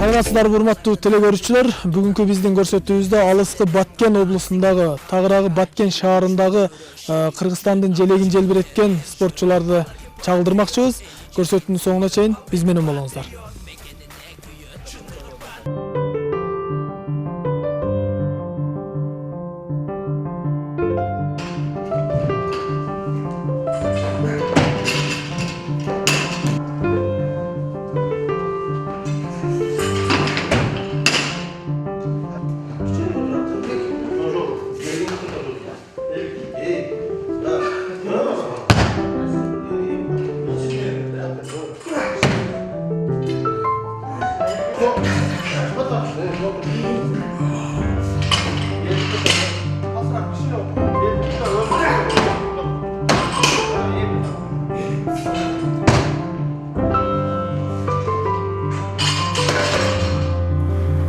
Саламатсыздарбы урматтуу телекөрүүчүлөр. Бүгүнкү биздин көрсөтүүбүздө алыскы Баткен облусундагы, тагыраагы Баткен шаарындагы Кыргызстандын желегин желбиреткен спортчуларды чагылдырмакчыбыз. Көрсөтүүнүн соңуна чейин биз менен болуңуздар.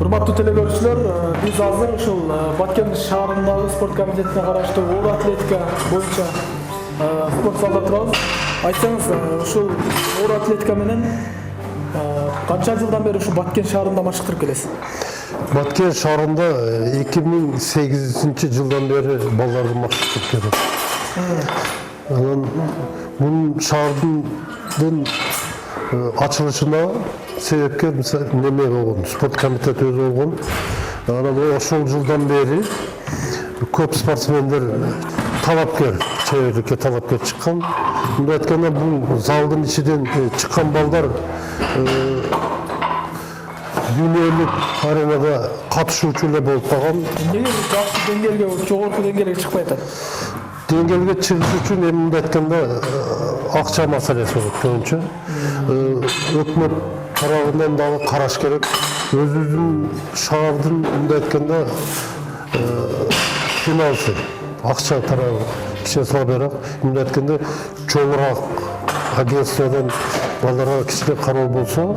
Урматтуу телекөрүүчүлөр, биз азыр ушул Баткен шаарындагы спорт комитетине караштуу оор атлетика боюнча спорт залда турабыз. Айтсаңыз, ушул оор атлетика менен канча жылдан бери ушул Баткен шаарында машыктырып келесиз? Баткен шаарында 2008-жылдан бери балдарды машыктырып келем. Анан бул шаардын ачылышына себепкер неме болгон, спорт комитети өзү болгон. Анан ошол жылдан бери көп спортсмендер талапкер, чеберликке талапкер чыккан. Мындай айтканда бул залдын ичинен чыккан балдар дүйнөлүк аренада катышуучу эле болуп калган. Эмнеге жакшы деңгээлге, жогорку деңгээлге чыкпай атат? Деңгээлге чыгыш үчүн эми мындай айтканда акча маселеси болот көбүнчө. Өкмөт тарабынан дагы караш керек. Өзүбүздүн шаардын мындай айтканда финансы, акча тарабы кичине слабыраак. Мындай айтканда чоңураак агентстводон балдарга кичине кароо болсо,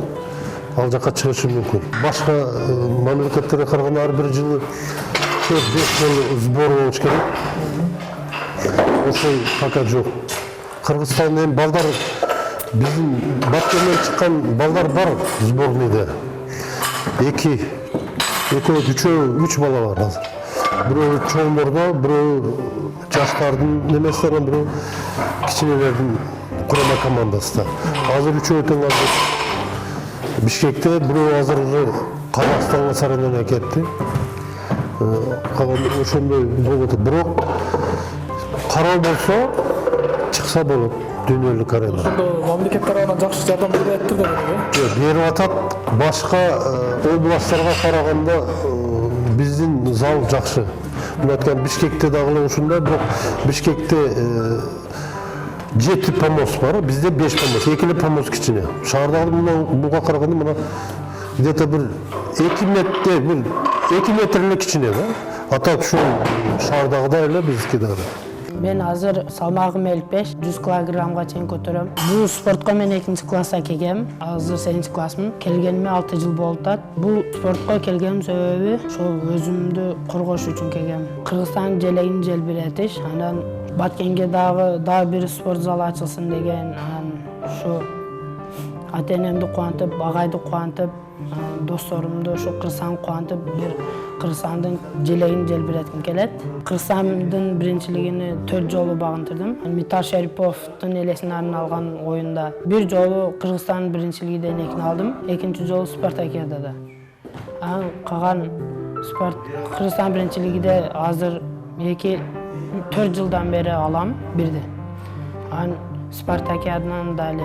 ал жакка чыгышы мүмкүн. Башка мамлекеттерге караганда ар бир жылы 4-5 жолу сбор болуш керек. Ошол пока жок. Кыргызстанда эми балдар, биздин Баткенден чыккан балдар бар сборныйда. 3 бала бар азыр. Бирөө чоңдордо, бирөө жаштардын немесинен, бирөө кичинелердин курама командасында. Азыр үчөө тең азыр Бишкекте, бирөө азыр Казакстанга сарайына кетти. Калган ошондой болот. Бирок кароо болсо чыкса болот дүйнөлүк аренада. Ошондо мамлекет тарабынан жакшы жардам берип атат да. Берип атат. Башка областтарга караганда биздин зал жакшы. Мына айткан Бишкекте дагы ушундай, бирок Бишкекте 7 помост бар, bizde 5 помост, 2 помост кичине. Шаардагы буга караганда мына где-то бир 2 метрлик кичине да. Атак ушул шаардагыдай эле биздики дагы. Мен азыр салмагым 55, 100 килограммга чейин көтөрөм. Бул спортко мен 2-класста келгем. Азыр 7-классмын. Келгениме 6 жыл болуп атат. Бул спортко келгеним себеби ошол өзүмдү коргош үчүн келгем. Кыргызстан желегин желбиретиш, анан Баткенге дагы бир спорт залы ачылсын деген, ушу ата-энемди кубантып, агайды кубантып, досторумду ушу Кыргызстан кубантып, бир Кыргызстандын желегин желбиретким келет. Кыргызстандын биринчилигини 4 жолу багынтырдым. Митар Шариповдун элесине арналган оюнда бир жолу Кыргызстан биринчилигинен экини алдым, экинчи жолу Спартакиадада. Калган Кыргызстан биринчилигиде азыр 4 жылдан бери алам бирди. Спартакиададан да эле.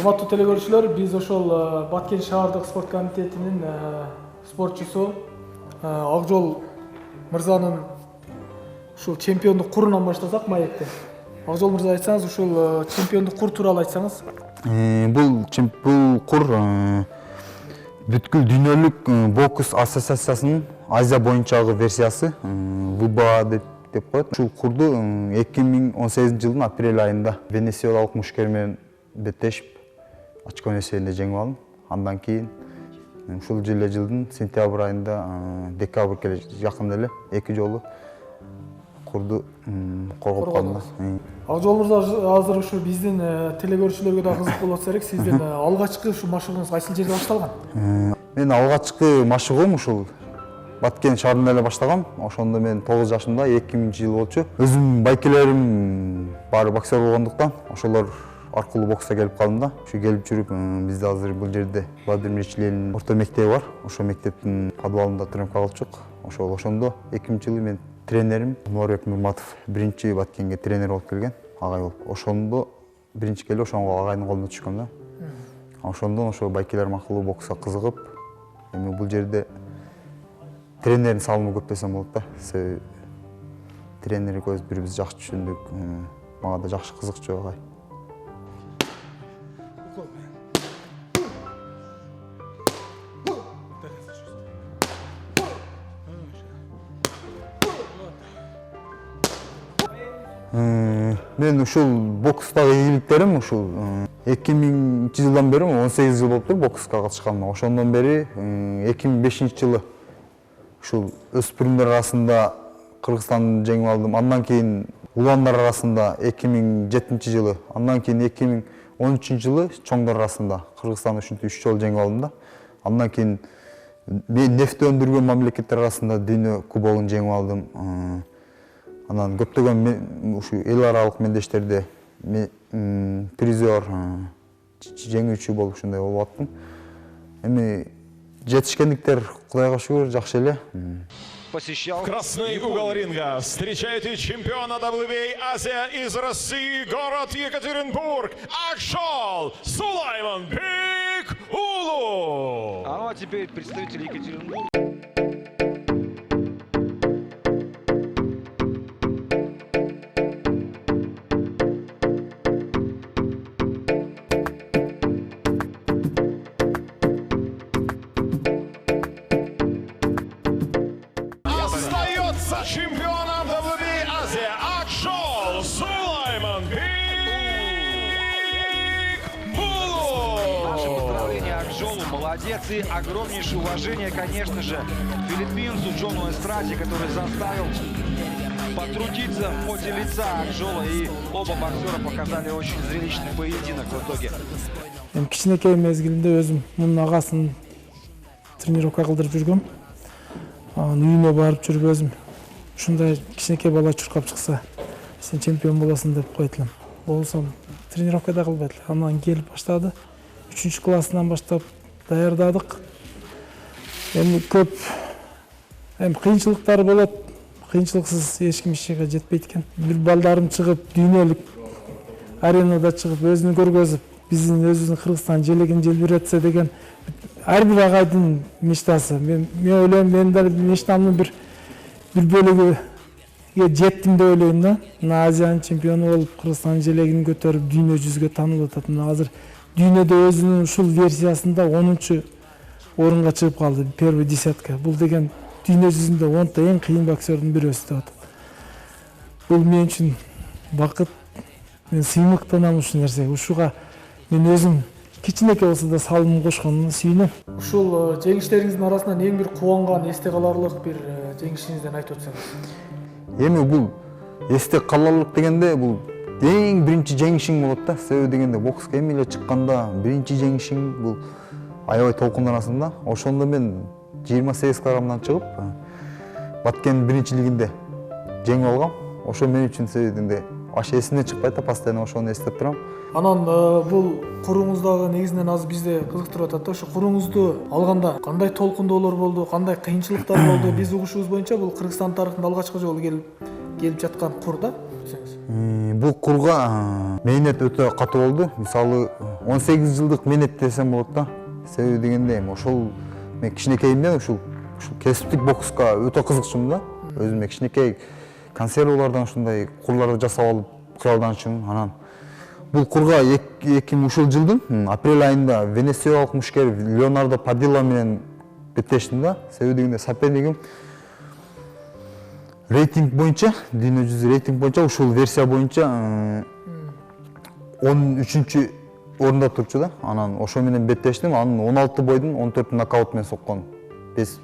урматтуу телекөрүүчүлөр, биз ошол Баткен шаардык спорт комитетинин спортчусу Акжол мырзанын ушул чемпиондук курунан баштасак маекте. Акжол мырза, айтсаңыз, ушул чемпиондук кур тууралуу айтсаңыз. Бул кур бүткүл дүйнөлүк бокс ассоциациясынын Азия боюнчагы версиясы, ВБА деп коет. Ушул курду 2018 жылдын апрель айында венесуэлалык мушкер менен беттешип, очко эсебинде жеңип алдым. Андан кийин ушул жылдын сентябрь айында, декабрь келе жакында эле 2 жолу курду коргоп калдым. Акжол мырза, азыр ушу биздин телекөрүүчүлөргө да кызык болот болсо керек, сиздин алгачкы ушу машыгыңыз кайсыл жерде башталган? Мен алгачкы машыгым ушул Баткен шаарында эле баштагам. Ошондо мен 9 жашымда 2000-жыл болчу. Өзүм байкелерим баары боксер болгондуктан ошолор аркылуу бокска келип калдым да. Ушу келип жүрүп, бизде азыр бул жерде Владимир Ильич Ленин орто мектеби бар. Ошол мектептин подвалында тренировка кылчук. Ошондо 2000-жылы мен тренерим Нурбек Нурматов биринчи Баткенге тренер болуп келген, агай болуп. Ошондо биринчи келип ошондо агайдын колуна түшкөм да. Ошондон ошо байкелерим аркылуу бокска кызыгып, эми бул жерде тренердин салымы көп десем болот да. Тренери көз бирибиз жакшы түшүндүк, мага да жакшы кызыкчу агай. Мен ушул бокстагы ийгиликтерим ушул 2000-жылдан бери 18 жыл болуптур бокска катышканыма. Ошондон бери 2005-жылы ушул өспүрүмдөр арасында Кыргызстанды жеңип алдым. Андан кийин уландар арасында 2007-жылы, андан кийин 2013-жылы чоңдор арасында Кыргызстан үчүн 3 жолу жеңип алдым да. Андан кийин мен нефт өндүргөн мамлекеттер арасында дүйнө кубогун жеңип алдым. Анан көптөгөн ушу эл аралык мелдештерде призер, жеңүүчү болуп ушундай болуп аттым. Эми жетишкендиктер Кудайга шүгүр жакшы эле. Посещал. Красный угол ринга. Встречайте чемпиона WBA Азия из России, город Екатеринбург, Акжол Сулайманбек Улу. А теперь представитель Екатеринбурга. Чемпионом WBA Азия Акжол Сулайманбек Улу. Наше поздравление Акжолу, молодец, и огромнейшее уважение, конечно же, филиппинцу Джону Эстраде, который заставил потрудиться в поте лица Акжола, и оба боксера показали очень зрелищный поединок в итоге. Кичинекей мезгилинде өзүм мунун агасын тренировка кылдырып жүргөм. Үйүнө барып жүрүп өзүм ушундай кичинекей бала чуркап чыкса, сен чемпион болосуң деп койт элем. Болсом тренировка да кылбайт эле. Андан келип баштады. 3-классынан баштап даярдадык. Эми көп кыйынчылыктар болот. Кыйынчылыксыз эч ким ишке жетпейт экен. Бир балдарым чыгып, дүйнөлүк аренада чыгып, өзүн көргөзүп, биздин өзүбүздүн Кыргызстан желегин желбиретсе деген ар бир агайдын мечтасы. Мен ойлойм, мен да мечтамдын бир бөлүгүгө жеттим деп ойлойм да. Мына Азиянын чемпиону болуп, Кыргызстан желегин көтөрүп, дүйнө жүзүгө таанылып атат. Мына азыр дүйнөдө өзүнүн ушул версиясында 10-чу орунга чыгып калды, первый десятка. Бул деген дүйнө жүзүндө 10-та эң кыйын боксердин бирөөсү деп атат. Бул мен үчүн бакыт, мен сыймыктанам ушул нерсеге. Ушуга мен өзүм кичинекей болсо да салымын кошконуна сүйүнөм. Ушул жеңиштериңиздин арасынан эң бир кубанган, эсте каларлык бир жеңишиңизден айтып өтсөңүз. Эми бул эсте каларлык дегенде бул эң биринчи жеңишиң болот да. Себеби дегенде бокска эми эле чыкканда биринчи жеңишиң бул аябай толкун арасында. Ошондо мен 28 килограммдан чыгып Баткен биринчилигинде жеңип алгам. Ошо мен үчүн себеби дегенде аш эсимден чыкпайт да, постоянно ошону эстеп турам. Анан бул куруңуздагы негизинен азыр бизде кызыктырып атат да. Ошо куруңузду алганда кандай толкундоолор болду, кандай кыйынчылыктар болду? Биз угушубуз боюнча бул Кыргызстан тарыхында алгачкы жолу келип жаткан кур да. өтсеңіз? Бул курга мээнет өтө катуу болду. Мисалы 18 жылдык мээнет десем болот да. Себеби дегенде ошол мен кичинекейимден ушул кесиптик бокска өтө кызыкчумун да. Өзүмө кичинекей консервалардан ушундай курларды жасап алып кыялданчумун. Анан бул курга 2000 ушул жылдын апрель айында венесуэлалык мушкер Леонардо Падилла менен беттештим да. Себеби дегенде сопернигим рейтинг боюнча, дүйнө жүзү рейтинг боюнча ушул версия боюнча 13-чү орунда турчу да. Анан ошо менен беттештим. Анын 16 бойдун 14 нокаут менен соккон. Биз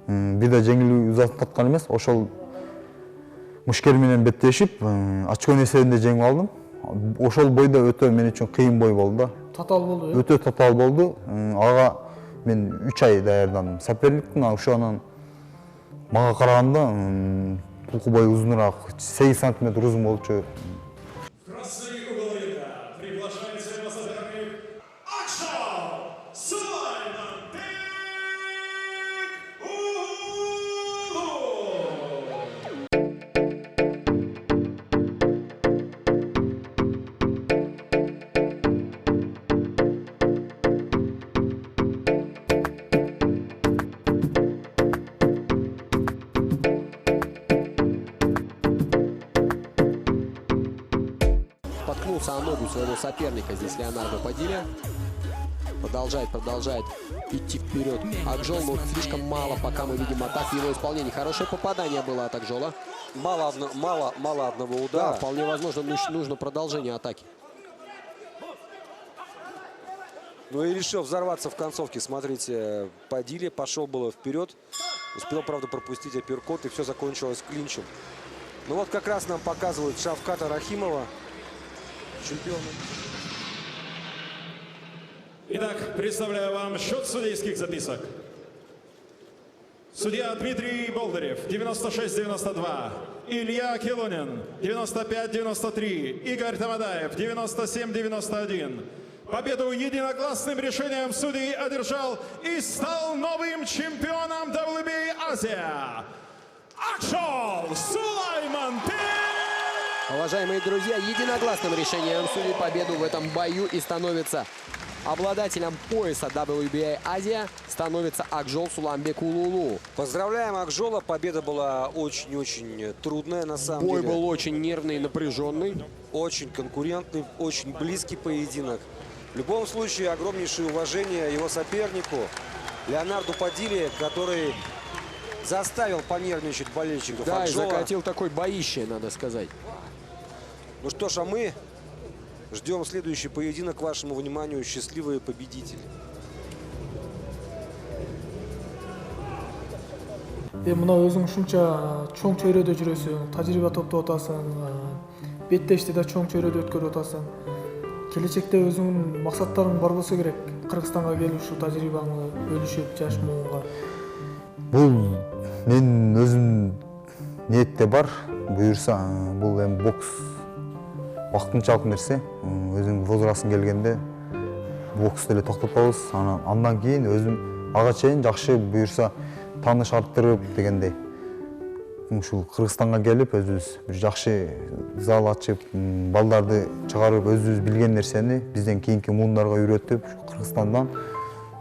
бир да жеңилүү узатын таткан эмес. Ошол мушкер менен беттешип, очко эсебинде жеңип алдым. Ошол бойда өтө мен үчүн кыйын бой болду да. Татаал болду, э? Өтө татаал болду. Ага мен 3 ай даярдандым. Соперниктин ошонан мага караганда тулку бою узунураак, 8 сантиметр узун болчу. Красный угол ринга. Приглашается на соперник Акшол Сулайман Споткнулся о ногу своего соперника здесь Леонардо Падилля. Продолжает идти вперед Акжол, но слишком мало пока мы видим атак в его исполнении. Хорошее попадание было от Акжола. Мало одного Да, удара. вполне возможно, нужно продолжение атаки. Ну и решил взорваться в концовке. Смотрите, Падилля пошел было вперед. Успел, правда, пропустить апперкот, и все закончилось клинчем. Ну вот как раз нам показывают Шавката Рахимова, чемпиона. Итак, представляю вам счет судейских записок. Судья Дмитрий Болдырев, 96-92. Илья Килонин, 95-93. Игорь Тамадаев, 97-91. Победу единогласным решением судей одержал и стал новым чемпионом WBA Азия Акшол Сулайман. Уважаемые друзья, единогласным решением судей победу в этом бою и становится обладателем пояса WBA Азия становится Акжол Суламбек Улулу. Поздравляем Акжола. Победа была очень-очень трудная на самом Бой деле. был очень нервный и напряженный. Очень конкурентный, очень близкий поединок. В любом случае, огромнейшее уважение его сопернику Леонарду Падилле, который заставил понервничать болельщиков Да, и Акжола. закатил такой боище, надо сказать. Ну что ж, а мы ждем следующий поединок к вашему вниманию. Счастливые победители. Мына өзүң ушунча чоң чөйрөдө жүрөсүң, тажрыйба топтоп атасың, беттешти да чоң чөйрөдө өткөрүп атасың. Келечекте өзүңүн максаттарың бар болсо керек, Кыргызстанга келип ушу тажрыйбаңды бөлүшүп жашмоого. Бул мен өзүм ниетте бар. Буюрса, бул эми бокс вакытынчалык нерсе. Өзүң возрастың келгенде боксту эле токтотобуз. Андан кийин өзүм ага чейин жакшы буюрса тааныш арттырып дегендей. Ушул Кыргызстанга келип өзүбүз бир жакшы зал ачып, балдарды чыгарып, өзүбүз билген нерсени бизден кийинки муундарга үйрөтүп, Кыргызстандан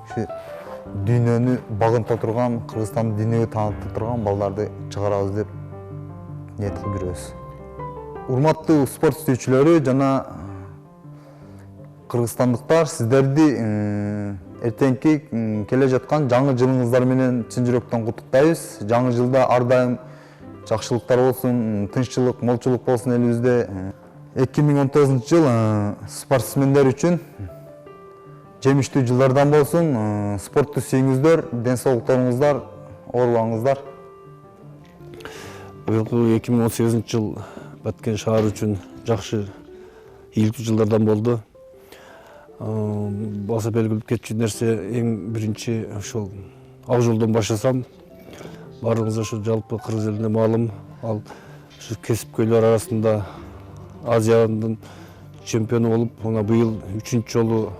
ушу дүйнөнү багынта турган, Кыргызстанды дүйнөгө таанытып турган балдарды чыгарабыз деп ниет кылып жүрөбүз. Урматтуу спорт сүйүүчүлөрү жана кыргызстандыктар, сиздерди эртеңки келе жаткан жаңы жылыңыздар менен чын жүрөктөн куттуктайбыз. Жаңы жылда ар дайым жакшылыктар болсун, тынччылык, молчулук болсун элибизде. 2019 жыл спортсмендер үчүн жемиштүү жылдардан болсун. Спортту сүйүңүздөр, ден соолуктарыңыздар, оорубаңыздар. Быйылкы 2018 жыл Баткен шаар үчүн жакшы ийгиликтүү жылдардан болду. Баса белгилеп кетчү нерсе эң биринчи ошол Акжолдон баштасам. Баарыңыз ошо жалпы Кыргыз элине маалым, ал ушу кесипкөйлөр арасында Азиянын чемпиону болуп, мына быйыл 3-чү жолу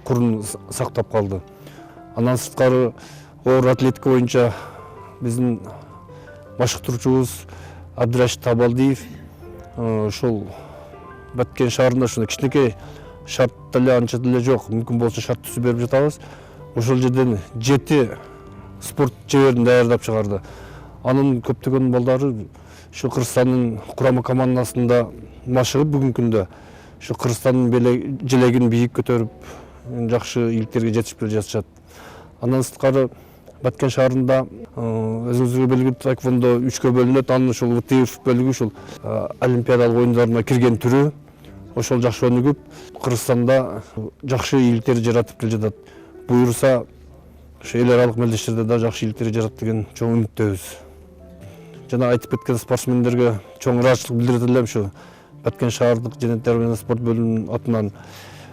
курун сактап калды. Андан сырткары оор атлетика боюнча биздин башкартуучубуз Абдырашид Табалдиев ушул Баткен шаарында ушундай кичинекей шарт деле анча деле жок. Мүмкүн болсо шарт түзүп берип жатабыз. Ошол жерден 7 спорт чеберин даярдап чыгарды. Анын көптөгөн балдары ушу Кыргызстандын курама командасында машыгып бүгүнкү күндө ушу Кыргызстандын желегин бийик көтөрүп жакшы ийгиликтерге жетишип келе жатышат. Андан сырткары Баткен шаарында өзүңүзгө белгилүү таеквондо 3кө бөлүнөт. Анын ушул ВТФ бөлүгү ушул олимпиадалык оюндарына кирген түрү. Ошол жакшы өнүгүп, Кыргызстанда жакшы ийгиликтерди жаратып келе жатат. Буюрса, ошо эл аралык мелдештерде да жакшы ийгиликтерди жарат деген чоң үмүттөбүз. Жана айтып кеткен спортсмендерге чоң ыраазычылык билдирет элем ушу Баткен шаардык Женеттер менен спорт бөлүмүнүн атынан.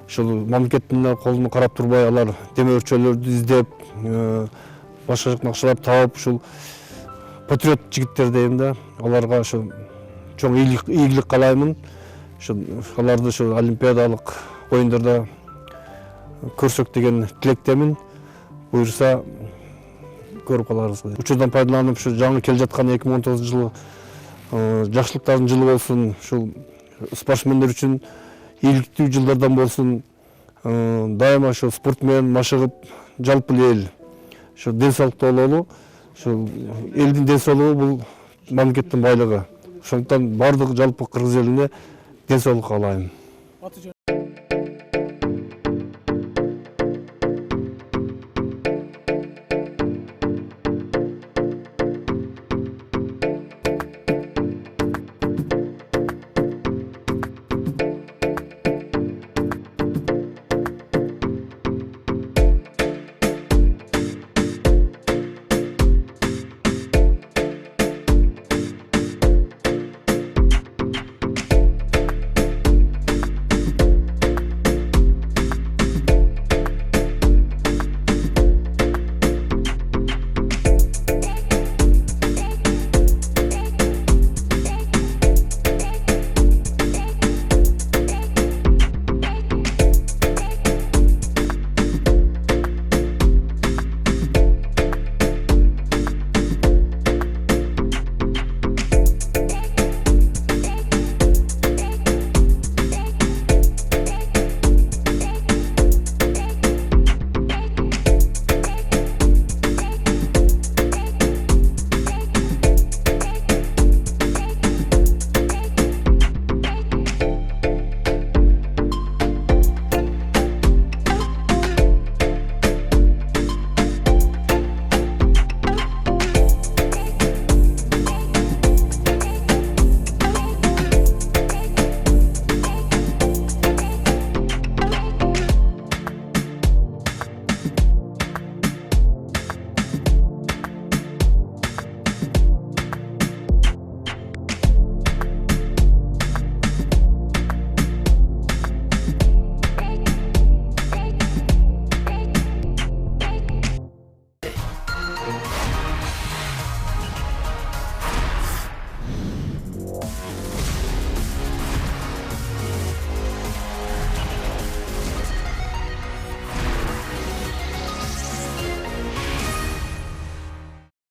Ушул мамлекеттин колуна карап турбай, алар деме өрчөлөрдү издеп, башка накчаларды таап, ушул патриот жигиттер дейм да, аларга ошо чоң ийгилик каалаймын. Аларды ошо олимпиадалык оюндарда көрсөк деген тилектемин. Буюрса көрүп каларбыз. Учурдан пайдаланып, ушу жаңы келе жаткан 2019 жылы жакшылыктардын жылы болсун, ушул спортсмендер үчүн ийгиликтүү жылдардан болсун. Дайыма ошо спорт менен машыгып, жалпы эл ошо ден соолуктуу бололу. Ошо элдин ден соолугу бул мамлекеттин байлыгы. Ошондуктан бардык жалпы кыргыз элине ден соолук каалайм.